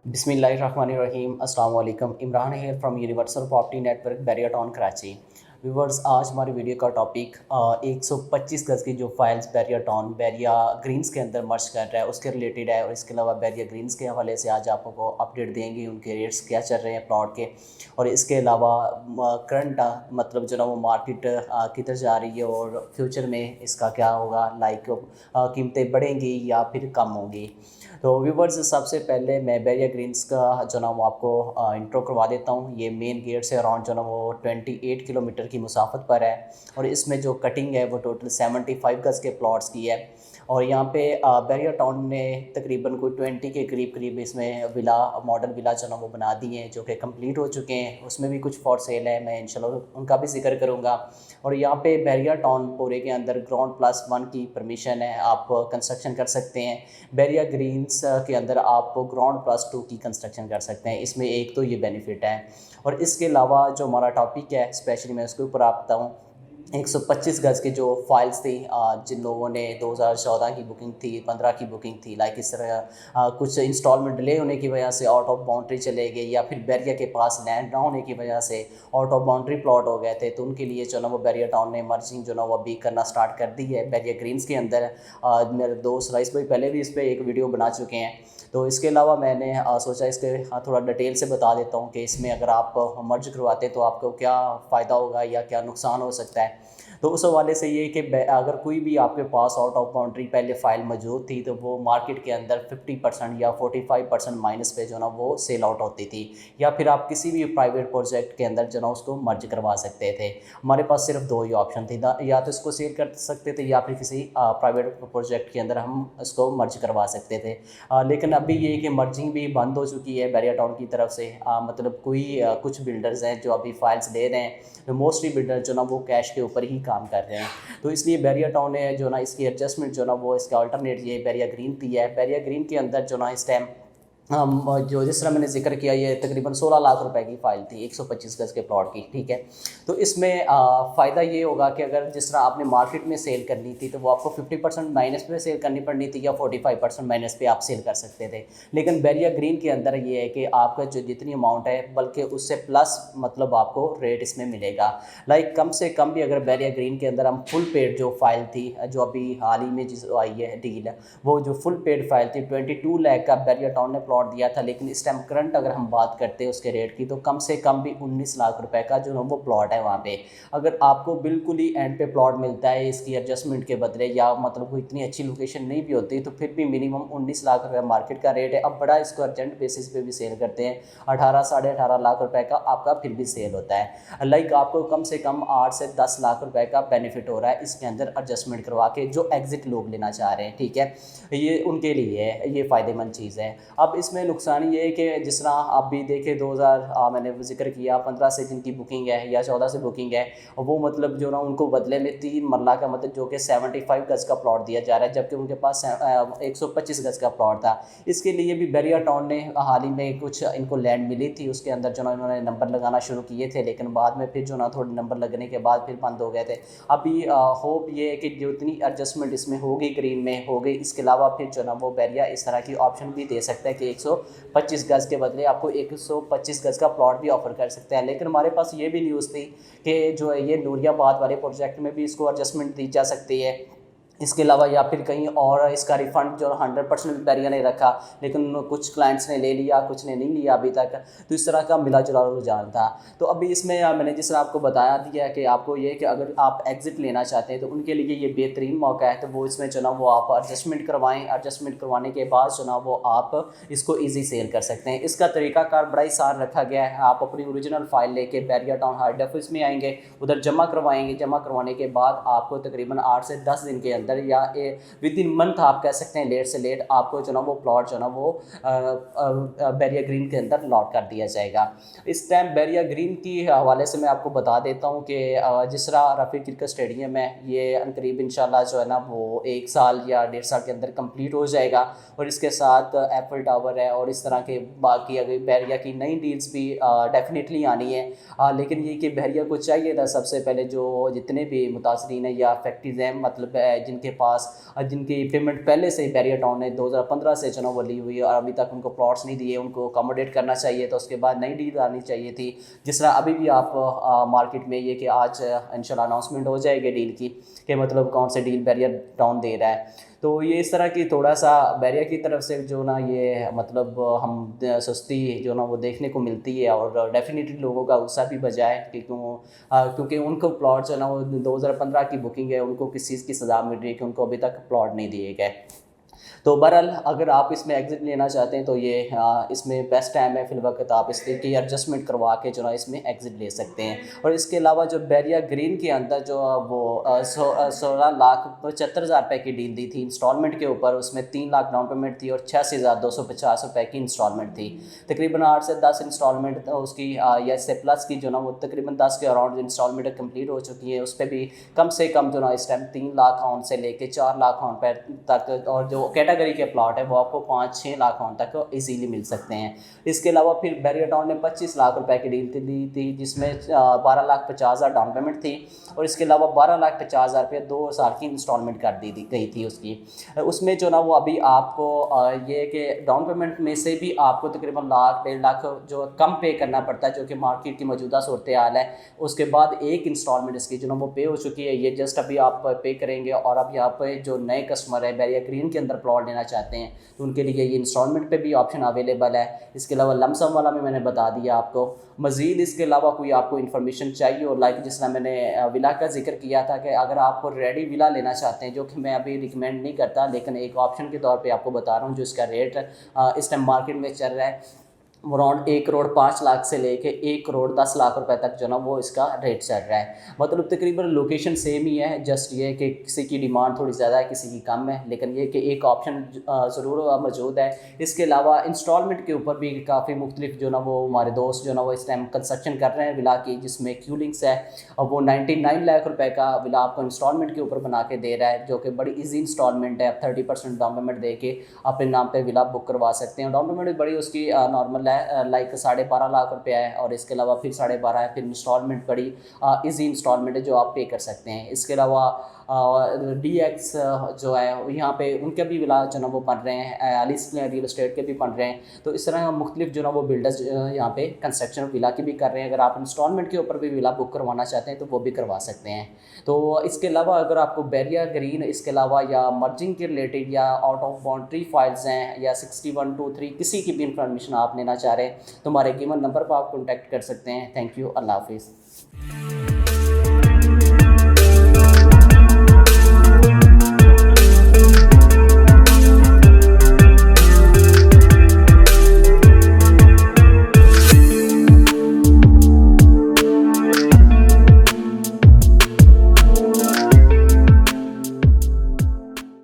बिस्मिल्लाहिर्रहमानिर्रहीम अस्सलाम वालेकुम। Imran here from universal property network Bahria town Karachi. Viewers, आज हमारी वीडियो का टॉपिक 125 गज़ की जो files Bahria town Bahria greens के अंदर मर्ज कर रहा है उसके रिलेटेड है। और इसके अलावा बैरिया ग्रीन्स के हवाले से आज आपको अपडेट देंगे, उनके रेट्स क्या चल रहे हैं प्लॉट के। और इसके अलावा करंट मतलब जो ना वो मार्केट किधर जा रही है और फ्यूचर में इसका क्या होगा, लाइक कीमतें बढ़ेंगी या फिर कम होंगी। तो व्यूवर्स, सबसे पहले मैं बैरिया ग्रीन्स का जो ना वो आपको इंट्रो करवा देता हूँ। ये मेन गेट से अराउंड जो ना वो 28 किलोमीटर की मुसाफत पर है। और इसमें जो कटिंग है वो टोटल 75 गज़ के प्लॉट्स की है। और यहाँ पे बैरिया टाउन ने तकरीबन कोई 20 के करीब इसमें विला मॉडल विला जो ना वो बना दिए हैं, जो कि कंप्लीट हो चुके हैं। उसमें भी कुछ फॉर सेल है, मैं इंशाल्लाह उनका भी जिक्र करूँगा। और यहाँ पे बैरिया टाउन पूरे के अंदर ग्राउंड+1 की परमिशन है, आप कंस्ट्रक्शन कर सकते हैं। बैरिया ग्रीन्स के अंदर आप ग्राउंड+2 की कंस्ट्रक्शन कर सकते हैं। इसमें एक तो ये बेनिफिट है। और इसके अलावा जो हमारा टॉपिक है स्पेशली मैं उसके ऊपर आता हूँ। 125 गज़ की जो फाइल्स थी, जिन लोगों ने 2014 की बुकिंग थी, 15 की बुकिंग थी, लाइक इस तरह कुछ इंस्टॉलमेंट डिले होने की वजह से आउट ऑफ बाउंड्री चले गए, या फिर बैरिया के पास लैंड ना होने की वजह से आउट ऑफ बाउंड्री प्लॉट हो गए थे, तो उनके लिए जो ना वो बैरिया टाउन ने मर्जिंग जो ना वो अभी करना स्टार्ट कर दी है बैरिया ग्रीन्स के अंदर। मेरे दोस्त राइस भाई पहले भी इस पर एक वीडियो बना चुके हैं। तो इसके अलावा मैंने सोचा इसके थोड़ा डिटेल से बता देता हूँ कि इसमें अगर आप मर्ज करवाते तो आपको क्या फ़ायदा होगा या क्या नुकसान हो सकता है। तो उस हवाले से ये कि अगर कोई भी आपके पास आउट ऑफ बाउंड्री पहले फ़ाइल मौजूद थी तो वो मार्केट के अंदर 50% या 45% माइनस पे जो ना वो सेल आउट होती थी। या फिर आप किसी भी प्राइवेट प्रोजेक्ट के अंदर जो ना उसको मर्ज करवा सकते थे। हमारे पास सिर्फ दो ही ऑप्शन थी, या तो इसको सेल कर सकते थे या फिर किसी प्राइवेट प्रोजेक्ट के अंदर हम इसको मर्ज करवा सकते थे। लेकिन अभी ये कि मर्जिंग भी बंद हो चुकी है बैरिया टाउन की तरफ से। मतलब कुछ बिल्डर्स हैं जो अभी फाइल्स दे रहे हैं, तो मोस्टली बिल्डर जो ना वो कैश के ऊपर ही काम कर रहे हैं। तो इसलिए बैरिया टाउन ने जो ना इसकी एडजस्टमेंट जो ना वो इसका अल्टरनेट ये बैरिया ग्रीन की है। बैरिया ग्रीन के अंदर जो ना इस टाइम जो जिस तरह मैंने जिक्र किया, ये तकरीबन 16 लाख रुपए की फ़ाइल थी 125 गज़ के प्लॉट की, ठीक है। तो इसमें फ़ायदा ये होगा कि अगर जिस तरह आपने मार्केट में सेल करनी थी तो वो आपको 50% माइनस पे सेल करनी पड़नी थी, या 45% माइनस पे आप सेल कर सकते थे। लेकिन बैरिया ग्रीन के अंदर ये है कि आपका जो जितनी अमाउंट है बल्कि उससे प्लस मतलब आपको रेट इसमें मिलेगा। लाइक कम से कम भी अगर बैरिया ग्रीन के अंदर हम फुल पेड जो फाइल थी, जो अभी हाल ही में जिस आई है डील, वो जो फुल पेड फाइल थी 22 लाख का बैरिया टाउन ने प्लॉट दिया था। लेकिन इस टाइम करंट अगर हम बात करते हैं उसके रेट की, तो कम से कम भी 19 लाख रुपए का जो वो प्लॉट है वहाँ पे। अगर आपको बिल्कुल ही एंड पे प्लॉट मिलता है इसकी एडजस्टमेंट के बदले, या मतलब कोई इतनी अच्छी लोकेशन नहीं भी होती, तो फिर भी मिनिमम 19 लाख रुपये मार्केट का रेट है। अब बड़ा इसको अर्जेंट बेसिस पे भी सेल करते हैं, 18 साढ़े 18 लाख रुपए का आपका फिर भी सेल होता है। लाइक आपको कम से कम 8 से 10 लाख रुपए का बेनिफिट हो रहा है इसके अंदर एडजस्टमेंट करवा के, जो एग्जिट लोग लेना चाह रहे हैं, ठीक है। ये उनके लिए है, ये फ़ायदेमंद चीज़ है। अब इसमें नुकसान ये है कि जिस तरह आप भी देखें 2000 मैंने जिक्र किया 15 से जिनकी बुकिंग है या 14 से बुकिंग है, वो मतलब जो ना उनको बदले में 3 मरला का मतलब जो कि 75 गज़ का प्लॉट दिया जा रहा है, जबकि उनके पास 125 गज़ का प्लॉट था। इसके लिए भी बैरिया टाउन ने हाल ही में कुछ इनको लैंड मिली थी, उसके अंदर जो ना इन्होंने नंबर लगाना शुरू किए थे, लेकिन बाद में फिर जो ना थोड़े नंबर लगने के बाद फिर बंद हो गए थे। अभी होप ये है कि जो इतनी एडजस्टमेंट इसमें होगी ग्रीन में होगी, इसके अलावा फिर जो ना वो बैरिया इस तरह की ऑप्शन भी दे सकता है कि 125 गज़ के बदले आपको 125 गज़ का प्लॉट भी ऑफर कर सकते हैं। लेकिन हमारे पास ये भी न्यूज़ थी कि जो है ये नूरियाबाद वाले प्रोजेक्ट में भी इसको एडजस्टमेंट दी जा सकती है। इसके अलावा या फिर कहीं और इसका रिफ़ंड जो 100% बैरिया ने रखा, लेकिन कुछ क्लाइंट्स ने ले लिया, कुछ ने नहीं लिया अभी तक। तो इस तरह का मिला जुला रुझान था। तो अभी इसमें मैंने जिस तरह आपको बताया दिया है कि आपको ये कि अगर आप एग्ज़िट लेना चाहते हैं तो उनके लिए ये बेहतरीन मौका है। तो वो इसमें जो ना वो आप एडजस्टमेंट करवाएँ, एडजस्टमेंट करवाने के बाद जो ना वो आप इसको ईज़ी सेल कर सकते हैं। इसका तरीक़ाकार बड़ा ही आसान रखा गया है। आप अपनी ओरिजिनल फ़ाइल लेके बैरिया टाउन हेड ऑफिस में आएँगे, उधर जमा करवाएँगे। जमा करवाने के बाद आपको तकरीबन 8 से 10 दिन के अंदर या विद इन मंथ आप कह सकते हैं, लेट से लेट आपको जो ना वो प्लॉट जो ना वो बैरिया ग्रीन के अंदर लॉट कर दिया जाएगा। इस टाइम बैरिया ग्रीन की हवाले से मैं आपको बता देता हूँ कि जिस तरह रफ़ी क्रिकेट स्टेडियम है, ये अनकरीब इंशाल्लाह जो है ना वो 1 साल या 1.5 साल के अंदर कंप्लीट हो जाएगा। और इसके साथ एप्पल टावर है और इस तरह के बाकी अगर बैरिया की नई डील्स भी डेफिनेटली आनी है। लेकिन ये कि बैरिया को चाहिए था सबसे पहले जो जितने भी मुतासरीन हैं या फैक्ट्रीज़ हैं, मतलब जिनके जिनके पास जिनकी पेमेंट पहले से ही बैरियर टाउन ने 2015 से जो ना वो ली हुई है और अभी तक उनको प्लॉट्स नहीं दिए, उनको अकोमोडेट करना चाहिए। तो उसके बाद नई डील आनी चाहिए थी। जिस तरह अभी भी आप मार्केट में ये कि आज इंशाल्लाह अनाउंसमेंट हो जाएगी डील की कि मतलब कौन से डील बैरियर टाउन दे रहा है। तो ये इस तरह की थोड़ा सा बैरियर की तरफ से जो ना ये मतलब हम सुस्ती जो ना वो देखने को मिलती है और डेफिनेटली लोगों का गुस्सा भी बजा है कि क्योंकि उनको प्लॉट जो ना वो 2015 की बुकिंग है, उनको किस चीज़ की सज़ा मिल रही है कि उनको अभी तक प्लॉट नहीं दिए गए। तो बहरहाल अगर आप इसमें एग्ज़िट लेना चाहते हैं तो ये इसमें बेस्ट टाइम है फ़िलवक़्त, आप इसकी एडजस्टमेंट करवा के जो ना इसमें एग्ज़िट ले सकते हैं। और इसके अलावा जो बैरिया ग्रीन के अंदर जो वो 16,75,000 की डील दी थी इंस्टॉलमेंट के ऊपर, उसमें 3 लाख डाउन पेमेंट थी और 86,250 की इंस्टॉलमेंट थी। तकरीबन 8 से 10 इंस्टॉलमेंट उसकी या इससे प्लस की जो ना वो तकरीबन 10 के अराउंड इंस्टॉलमेंट कंप्लीट हो चुकी है। उस पर भी कम से कम जो ना इस टाइम 3 लाख ऑन से लेके 4 लाख ऑन पर तक, और जो कैटेगरी के प्लॉट है वो आपको 5-6 लाख ऑन तक इजीली मिल सकते हैं। इसके अलावा फिर बैरियर टाउन ने 25 लाख रुपए की डील दी थी जिसमें 12,50,000 डाउन पेमेंट थी और इसके अलावा 12,50,000 रुपये 2 साल की इंस्टॉलमेंट कर दी गई थी उसकी। उसमें जो ना वो अभी आपको ये कि डाउन पेमेंट में से भी आपको तकरीबन लाख 1.5 लाख जो कम पे करना पड़ता है, जो कि मार्केट की मौजूदा सूरत हाल है। उसके बाद एक इंस्टॉलमेंट इसकी जो ना वो पे हो चुकी है, ये जस्ट अभी आप पे करेंगे। और अब यहाँ पे जो नए कस्टमर है बैरियर ग्रीन के अंदर प्लॉट लेना चाहते हैं तो उनके लिए ये इंस्टॉलमेंट पे भी ऑप्शन अवेलेबल है। इसके अलावा लमसम वाला भी मैंने बता दिया आपको। मज़ीद इसके अलावा कोई आपको इन्फॉर्मेशन चाहिए और लाइक जिस तरह मैंने विला का जिक्र किया था कि अगर आप रेडी विला लेना चाहते हैं, जो कि मैं अभी रिकमेंड नहीं करता लेकिन एक ऑप्शन के तौर पे आपको बता रहा हूँ, जो इसका रेट इस टाइम मार्केट में चल रहा है अराउंड 1,05,00,000 से लेके 1,10,00,000 रुपए तक जो ना वो इसका रेट चल रहा है। मतलब तकरीबन लोकेशन सेम ही है, जस्ट ये कि किसी की डिमांड थोड़ी ज़्यादा है, किसी की कम है, लेकिन ये कि एक ऑप्शन ज़रूर मौजूद है। इसके अलावा इंस्टॉलमेंट के ऊपर भी काफ़ी मुख्तलिफ जो ना वो हमारे दोस्त जो ना वो इस टाइम कंस्ट्रक्शन कर रहे हैं विला की, जिसमें क्यूलिंग्स है और वो 99 लाख रुपए का विला आपको इंस्टॉलमेंट के ऊपर बना के दे रहा है, जो कि बड़ी ईजी इंस्टॉलमेंट है। आप 30% डाउन पेमेंट दे के अपने नाम पर विला बुक करवा सकते हैं। डाउन पेमेंट बड़ी उसकी नॉर्मल लाइक 12.5 लाख रुपया है और इसके अलावा फिर 12.5 है, फिर इंस्टॉलमेंट बड़ी इजी इंस्टॉलमेंट है जो आप पे कर सकते हैं। इसके अलावा DX जो है यहाँ पे उनके भी विला जो ना वो बन रहे हैं, एलिस रियल एस्टेट के भी बन रहे हैं। तो इस तरह मुख्तलिफ जो ना वो बिल्डर्स यहाँ पे कंस्ट्रक्शन विला की भी कर रहे हैं। अगर आप इंस्टॉलमेंट के ऊपर भी विला बुक करवाना चाहते हैं तो वो भी करवा सकते हैं। तो इसके अलावा अगर आपको बैरियर ग्रीन इसके अलावा या मर्जिंग के रिलेटेड या आउट ऑफ बाउंड्री फाइल्स हैं या 6123 किसी की भी इंफॉर्मेशन आप लेना चाह रहे हैं तो हमारे गिवन नंबर पर आप कॉन्टैक्ट कर सकते हैं। थैंक यू, अल्लाह हाफिज़।